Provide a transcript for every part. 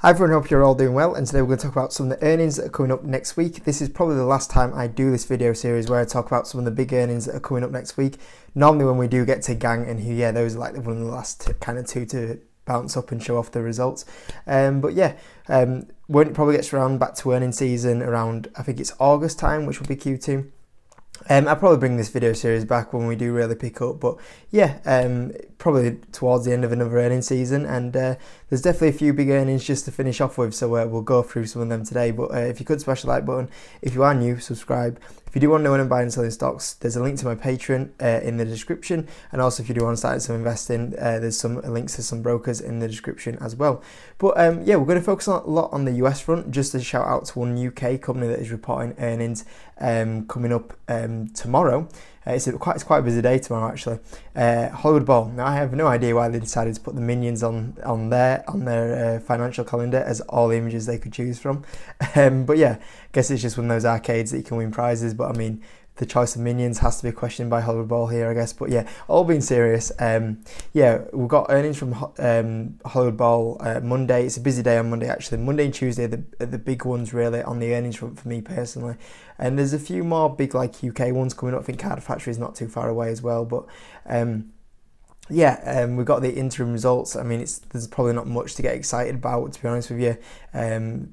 Hi everyone, hope you're all doing well, and today we're going to talk about some of the earnings that are coming up next week. This is probably the last time I do this video series where I talk about some of the big earnings that are coming up next week. Normally when we do get to Gang and Hu, yeah, those are like one of the last kind of two to bounce up and show off the results. But yeah, when it probably gets around back to earning season around, I think it's August time, which will be Q2. I'll probably bring this video series back when we do really pick up, but yeah, probably towards the end of another earnings season, and there's definitely a few big earnings just to finish off with, so we'll go through some of them today. But if you could smash the like button, if you are new, subscribe. If you do want to know when I'm buying and selling stocks, there's a link to my Patreon in the description, and also if you do want to start some investing, there's some links to some brokers in the description as well. But yeah, we're going to focus a lot on the US front, just to shout out to one UK company that is reporting earnings coming up tomorrow. It's quite a busy day tomorrow actually. Hollywood Bowl. Now I have no idea why they decided to put the Minions on their financial calendar as all the images they could choose from. But yeah, I guess it's just one of those arcades that you can win prizes. But I mean, the choice of Minions has to be questioned by Hollywood Bowl here, I guess. But yeah, all being serious, yeah, we've got earnings from Hollywood Bowl Monday. It's a busy day on Monday actually. Monday and Tuesday are the big ones really on the earnings front for me personally. And there's a few more big like UK ones coming up. I think Card Factory is not too far away as well. But yeah, we've got the interim results. I mean, there's probably not much to get excited about, to be honest with you.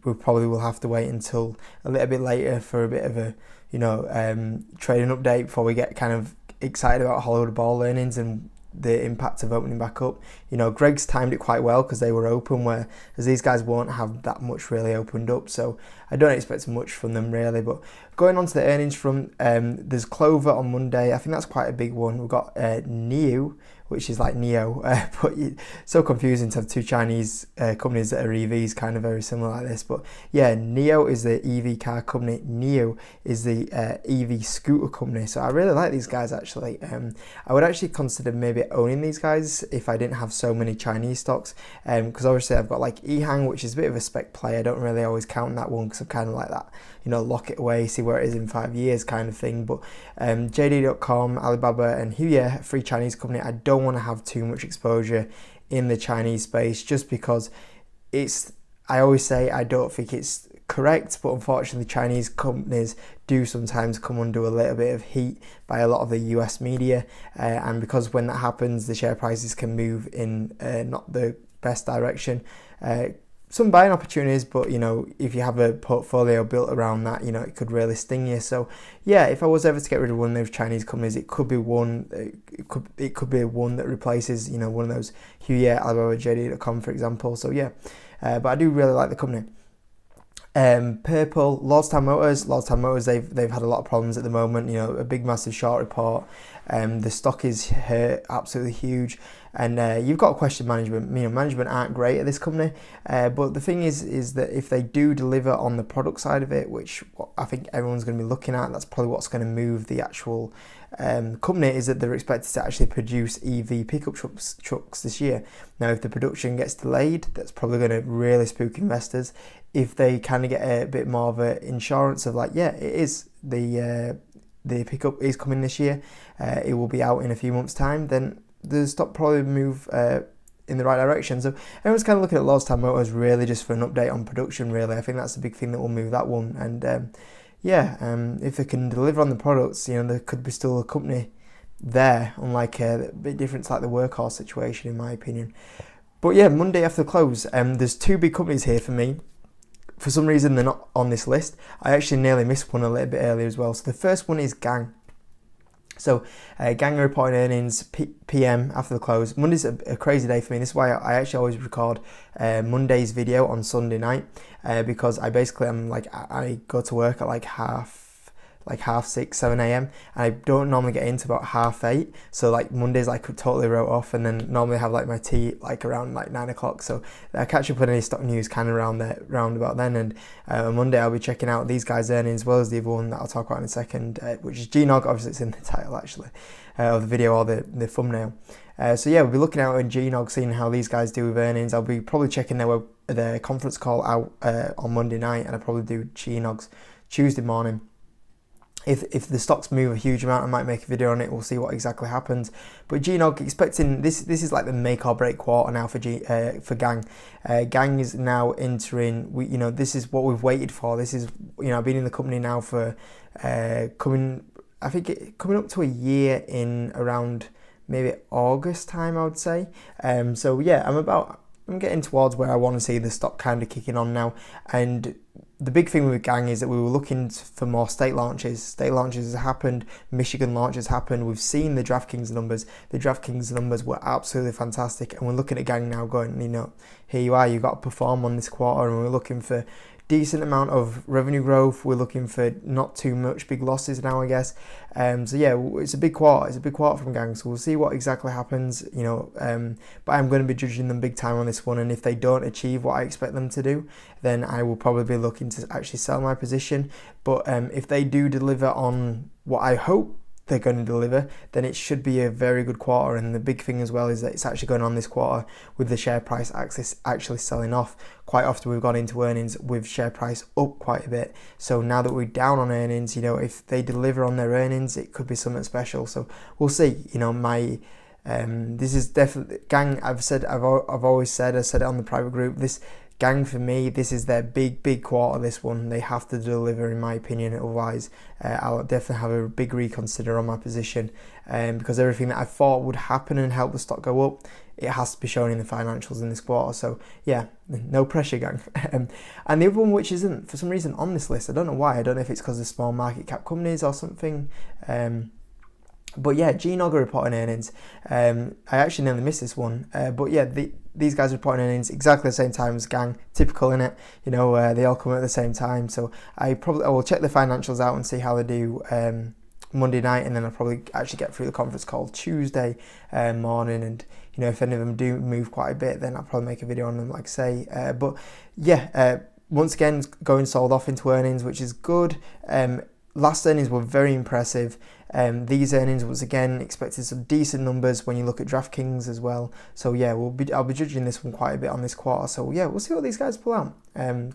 We probably will have to wait until a little bit later for a bit of a trading update before we get kind of excited about Hollywood Bowl earnings and the impact of opening back up. You know, Greg's timed it quite well because they were open, whereas these guys won't have that much really opened up, so I don't expect much from them really. But going on to the earnings from, there's Clover on Monday. I think that's quite a big one. We've got NIO, which is like Neo, but so confusing to have two Chinese companies that are EVs, kind of very similar like this. But yeah, NIO is the EV car company, NIO is the EV scooter company. So I really like these guys actually. I would actually consider maybe owning these guys if I didn't have so many Chinese stocks, because obviously I've got like EHang, which is a bit of a spec play. I don't really always count that one because I'm kind of like that, you know, lock it away, see where it is in 5 years kind of thing. But JD.com, Alibaba and Huya, free Chinese company, I don't want to have too much exposure in the Chinese space just because I always say I don't think it's correct, but unfortunately Chinese companies do sometimes come under a little bit of heat by a lot of the US media, and because when that happens the share prices can move in not the best direction. Some buying opportunities, but you know, if you have a portfolio built around that, you know, it could really sting you. So yeah, if I was ever to get rid of one of those Chinese companies, it could be one. It could be one that replaces, you know, one of those Huya, Alibaba, JD.com, for example. So yeah, but I do really like the company. Purple, Lordstown Motors, they've had a lot of problems at the moment. You know, a big massive short report. The stock is hurt, absolutely huge, and you've got question management. You know, management aren't great at this company, but the thing is that if they do deliver on the product side of it, which I think everyone's going to be looking at, that's probably what's going to move the actual company, is that they're expected to actually produce EV pickup trucks this year. Now, if the production gets delayed, that's probably going to really spook investors. If they kind of get a bit more of an insurance of like, yeah, it is the pickup is coming this year, it will be out in a few months' time, then the stock probably move in the right direction. So everyone's kind of looking at Lordstown Motors really just for an update on production. Really, I think that's the big thing that will move that one. And yeah, if they can deliver on the products, you know, there could be still a company there, unlike a bit different to like the Workhorse situation, in my opinion. But yeah, Monday after the close, there's two big companies here for me. For some reason, they're not on this list. I actually nearly missed one a little bit earlier as well. So the first one is Gang. So Gang are reporting earnings PM after the close. Monday's a crazy day for me. This is why I actually always record Monday's video on Sunday night, because I go to work at like half 6, 7 a.m. and I don't normally get into about 7:30. So like Mondays I could totally wrote off, and then normally have like my tea like around like 9 o'clock. So I catch up on any stock news kind of round about then. And on Monday I'll be checking out these guys' earnings as well as the other one that I'll talk about in a second, which is GNOG. Obviously it's in the title actually of the video or the thumbnail. So yeah, we'll be looking out in GNOG, seeing how these guys do with earnings. I'll be probably checking their conference call out on Monday night, and I'll probably do GNOG's Tuesday morning. If the stocks move a huge amount, I might make a video on it. We'll see what exactly happens. But GNOG expecting this is like the make or break quarter now for Gang. Gang is now entering. This is what we've waited for. This is, I've been in the company now for coming up to a year in around maybe August time, I would say. So yeah, I'm getting towards where I want to see the stock kind of kicking on now. And the big thing with Gang is that we were looking for more state launches. State launches has happened. Michigan launches happened. We've seen the DraftKings numbers. The DraftKings numbers were absolutely fantastic. And we're looking at Gang now going, here you are, you've got to perform on this quarter. And we're looking for decent amount of revenue growth. We're looking for not too much big losses now, I guess. So yeah, it's a big quarter. It's a big quarter from Gang. So we'll see what exactly happens. But I'm going to be judging them big time on this one. And if they don't achieve what I expect them to do, then I will probably be looking to actually sell my position. But if they do deliver on what I hope they're going to deliver, then it should be a very good quarter. And the big thing as well is that it's actually going on this quarter with the share price actually selling off. Quite often we've gone into earnings with share price up quite a bit. So now that we're down on earnings, if they deliver on their earnings, it could be something special. So we'll see. This is definitely Gang. I said it on the private group. This Gang, for me, this is their big quarter, this one. They have to deliver, in my opinion. Otherwise, I'll definitely have a big reconsider on my position, because everything that I thought would happen and help the stock go up, it has to be shown in the financials in this quarter. So yeah, no pressure, Gang. And the other one, which isn't for some reason on this list, I don't know why. I don't know if it's because of small market cap companies or something. But yeah, GNOG are reporting earnings. I actually nearly missed this one. But yeah, these guys are reporting earnings exactly the same time as Gang. Typical, innit? They all come at the same time. So I will check the financials out and see how they do Monday night, and then I'll probably actually get through the conference call Tuesday morning. And if any of them do move quite a bit, then I'll probably make a video on them, like I say. But yeah, once again, going sold off into earnings, which is good. Last earnings were very impressive. These earnings, once again, expected some decent numbers when you look at DraftKings as well. So yeah, I'll be judging this one quite a bit on this quarter. So yeah, we'll see what these guys pull out.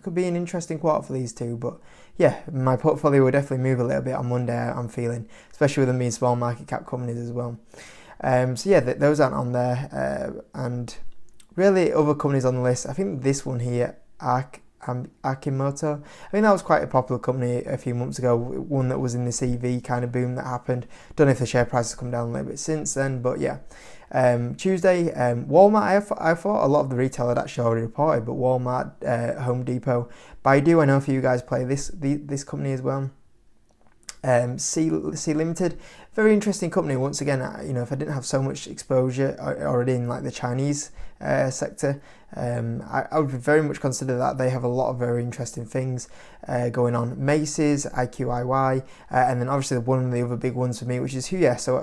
Could be an interesting quarter for these two. But yeah, my portfolio will definitely move a little bit on Monday, I'm feeling, especially with them being small market cap companies as well. So yeah, those aren't on there. And really, other companies on the list, I think this one here, Akimoto. I think that was quite a popular company a few months ago, one that was in this EV kind of boom that happened. Don't know if the share price has come down a little bit since then, but yeah. Tuesday, Walmart, I thought a lot of the retail had actually already reported, but Walmart, Home Depot, Baidu, I know a few of you guys play this company as well. C Limited, very interesting company. Once again, if I didn't have so much exposure already in like the Chinese sector, I would very much consider that. They have a lot of very interesting things going on. Macy's, IQIY, and then obviously one of the other big ones for me, which is Huya. So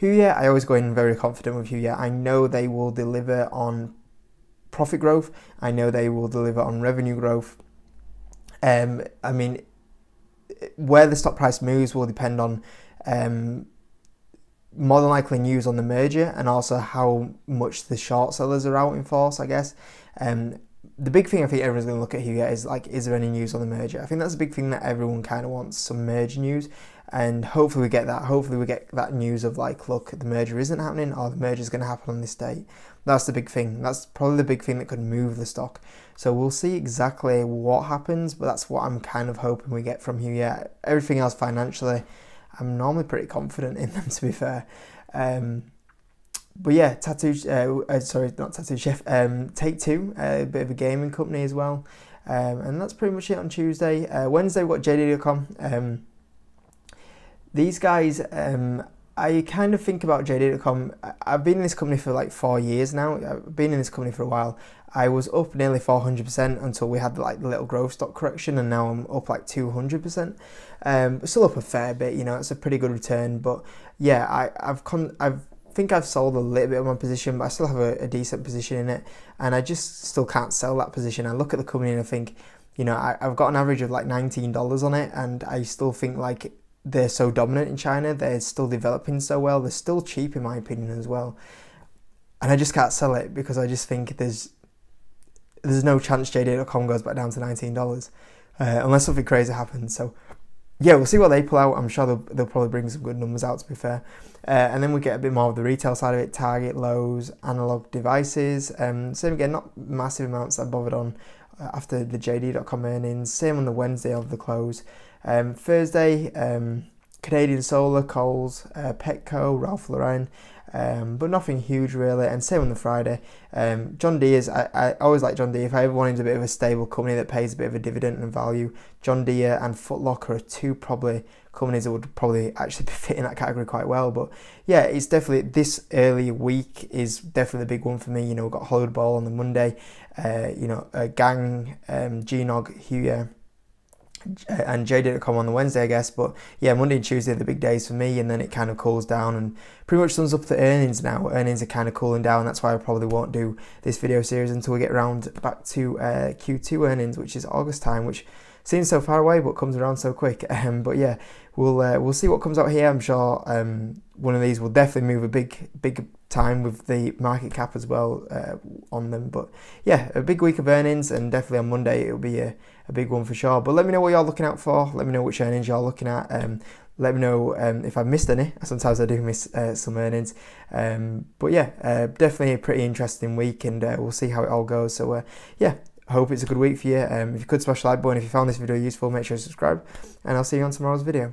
Huya, I always go in very confident with Huya. I know they will deliver on profit growth. I know they will deliver on revenue growth. I mean, where the stock price moves will depend on more than likely news on the merger, and also how much the short sellers are out in force, I guess. The big thing I think everyone's going to look at here is like, is there any news on the merger? I think that's a big thing that everyone kind of wants, some merger news, and hopefully we get that. Hopefully we get that news of like, look, the merger isn't happening, or the merger is going to happen on this date. That's the big thing. That's probably the big thing that could move the stock. So we'll see exactly what happens, but that's what I'm kind of hoping we get from here. Yeah, everything else financially, I'm normally pretty confident in them, to be fair. But yeah, not Tattoo Chef, Take-Two, a bit of a gaming company as well. And that's pretty much it on Tuesday. Wednesday, we've got JD.com. These guys, I kind of think about JD.com. I've been in this company for like 4 years now. I've been in this company for a while. I was up nearly 400% until we had like the little growth stock correction, and now I'm up like 200%. Still up a fair bit, it's a pretty good return. But yeah, I think I've sold a little bit of my position, but I still have a decent position in it, and I just still can't sell that position. I look at the company and I think, I've got an average of like $19 on it, and I still think like they're so dominant in China. They're still developing so well. They're still cheap in my opinion as well, and I just can't sell it because I just think there's no chance JD.com goes back down to $19 unless something crazy happens. So yeah, we'll see what they pull out. I'm sure they'll probably bring some good numbers out, to be fair. And then we get a bit more of the retail side of it, Target, Lowe's, analog devices. Same again, not massive amounts that I bothered on after the JD.com earnings. Same on the Wednesday of the close. Thursday, Canadian Solar, Coles, Petco, Ralph Lauren, but nothing huge really. And same on the Friday. John Deere's, I always like John Deere. If I ever wanted a bit of a stable company that pays a bit of a dividend and value, John Deere and Foot Locker are two probably companies that would probably actually be fitting that category quite well. But yeah, it's definitely, this early week is definitely the big one for me. You know, we've got Hollywood Bowl on the Monday, Gang, G-Nog, Huya, and JD.com on the Wednesday, I guess. But yeah, Monday and Tuesday are the big days for me, and then it kind of cools down and pretty much sums up the earnings now. Earnings are kind of cooling down. That's why I probably won't do this video series until we get around back to Q2 earnings, which is August time, which seems so far away but comes around so quick. But yeah, we'll see what comes out here. I'm sure one of these will definitely move a big time with the market cap as well on them. But yeah, a big week of earnings, and definitely on Monday it'll be a big one for sure. But let me know what you're looking out for. Let me know which earnings you're looking at. Let me know if I missed any. Sometimes I do miss some earnings. But yeah, definitely a pretty interesting week, and we'll see how it all goes. So yeah, I hope it's a good week for you. If you could smash the like button if you found this video useful, make sure to subscribe, and I'll see you on tomorrow's video.